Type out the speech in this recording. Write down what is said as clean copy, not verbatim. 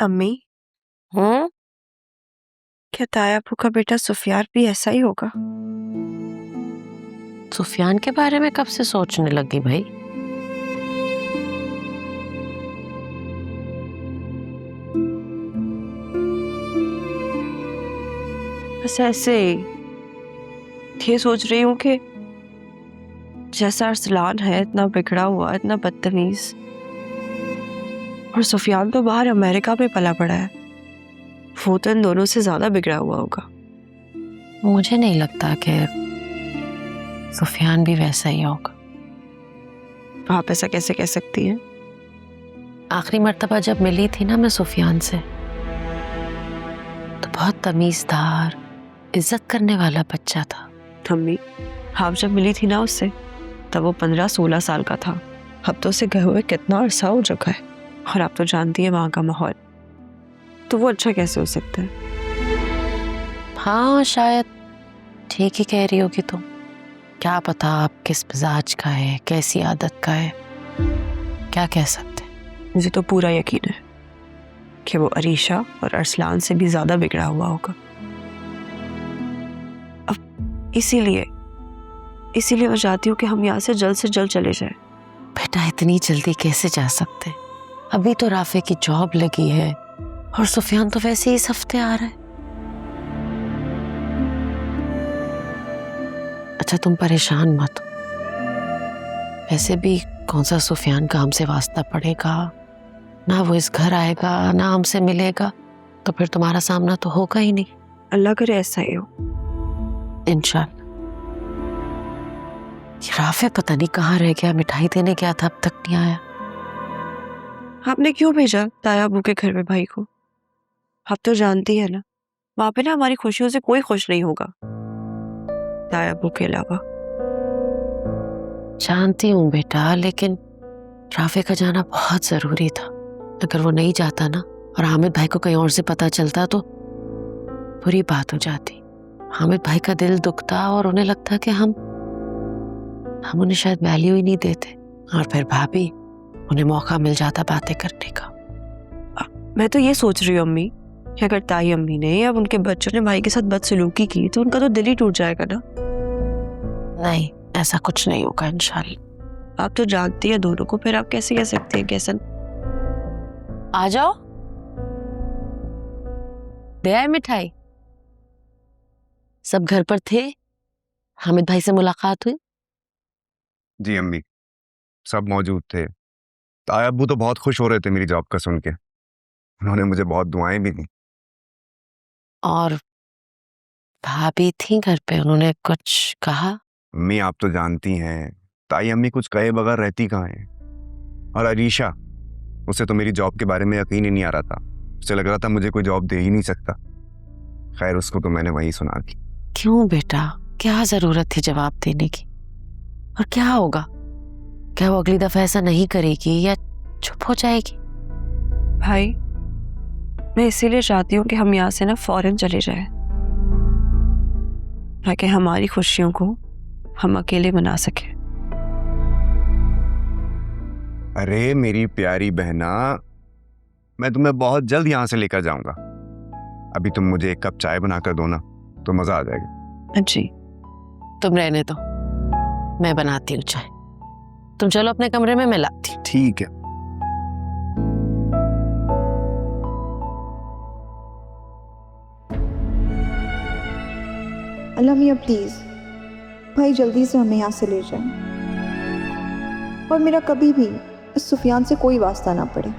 अम्मी, क्या ताया अबू का बेटा सुफियान भी ऐसा ही होगा? सुफियान के बारे में कब से सोचने लगी भाई? बस ऐसे ये सोच रही हूँ कि जैसा अरसलान है इतना बिगड़ा हुआ, इतना बदतमीज, और सुफियान तो बाहर अमेरिका में पला पड़ा है, वो तो इन दोनों से ज्यादा बिगड़ा हुआ होगा। मुझे नहीं लगता कि सुफियान भी वैसा ही होगा। आप ऐसा कैसे कह सकती हैं? आखिरी मर्तबा जब मिली थी ना मैं सुफियान से, तो बहुत तमीजदार, इज्जत करने वाला बच्चा था। अम्मी, आप जब मिली थी ना उससे तब वो 15-16 साल का था। अब तो उसे गए हुए कितना अरसा हो चुका है, और आप तो जानती है वहाँ का माहौल, तो वो अच्छा कैसे हो सकता है? हाँ शायद ठीक ही कह रही होगी तुम। क्या पता आप किस मिजाज का है, कैसी आदत का है, क्या कह सकते हैं। मुझे तो पूरा यकीन है कि वो अरीशा और अरसलान से भी ज्यादा बिगड़ा हुआ होगा। अब इसीलिए मैं चाहती हूँ कि हम यहाँ से जल्द चले जाएं। बेटा इतनी जल्दी कैसे जा सकते? अभी तो राफे की जॉब लगी है और सुफियान तो वैसे ही इस हफ्ते आ रहा है। अच्छा तुम परेशान मत हो। वैसे भी कौन सा सुफियान का हमसे वास्ता पड़ेगा, ना वो इस घर आएगा ना हमसे मिलेगा, तो फिर तुम्हारा सामना तो होगा ही नहीं। अल्लाह करे ऐसा ही हो। इंशाल्लाह। राफे पता नहीं कहाँ रह गया, मिठाई देने गया था अब तक नहीं आया। आपने क्यों भेजा ताया अबू के घर में भाई को? आप तो जानती है ना वहां पे ना हमारी खुशियों से कोई खुश नहीं होगा ताया अबू के अलावा। जानती हूँ बेटा, लेकिन राफे का जाना बहुत जरूरी था। अगर वो नहीं जाता ना और हामिद भाई को कहीं और से पता चलता तो बुरी बात हो जाती। हामिद भाई का दिल दुखता और उन्हें लगता कि हम उन्हें शायद वैल्यू ही नहीं देते, और फिर भाभी उन्हें मौका मिल जाता बातें करने का। मैं तो ये सोच रही हूँ अम्मी कि अगर ताई अम्मी ने या उनके बच्चों ने भाई के साथ बदसलूकी की तो उनका तो दिल ही टूट जाएगा ना। नहीं, ऐसा कुछ नहीं होगा इंशाल्लाह। आप तो जानती है दोनों को, फिर आप कैसे कह सकते हैं? कैसन आ जाओ, दे आए मिठाई। सब घर पर थे? हामिद भाई से मुलाकात हुई? जी अम्मी, सब मौजूद थे। ताया अब्बू तो बहुत खुश हो रहे थे मेरी जॉब का सुन के। उन्होंने मुझे बहुत दुआएं भी दी। और भाभी थी घर पे, उन्होंने कुछ कहा? अम्मी आप तो जानती हैं ताई अम्मी कुछ कहे बगैर रहती कहाँ हैं। और अरीशा, उसे तो मेरी जॉब के बारे में यकीन ही नहीं आ रहा था। उसे लग रहा था मुझे कोई जॉब दे ही नहीं सकता। खैर उसको तो मैंने वही सुना दी। क्यों बेटा, क्या जरूरत थी जवाब देने की? और क्या होगा? क्या वो अगली दफा ऐसा नहीं करेगी या चुप हो जाएगी? भाई, मैं इसीलिए चाहती हूँ कि हम यहाँ से ना फौरन चले जाएं, ताकि हमारी खुशियों को हम अकेले मना सकें। अरे मेरी प्यारी बहना, मैं तुम्हें बहुत जल्द यहाँ से लेकर जाऊंगा। अभी तुम मुझे एक कप चाय बनाकर दो ना, तो मजा आ जाएगा। जी तुम रहने दो, मैं बनाती हूँ चाय। तुम चलो अपने कमरे में, मैं लाती हूँ। ठीक है। अल्लाह मियाँ प्लीज़ भाई जल्दी से हमें यहाँ से ले जाएं, और मेरा कभी भी इस सुफियान से कोई वास्ता ना पड़े।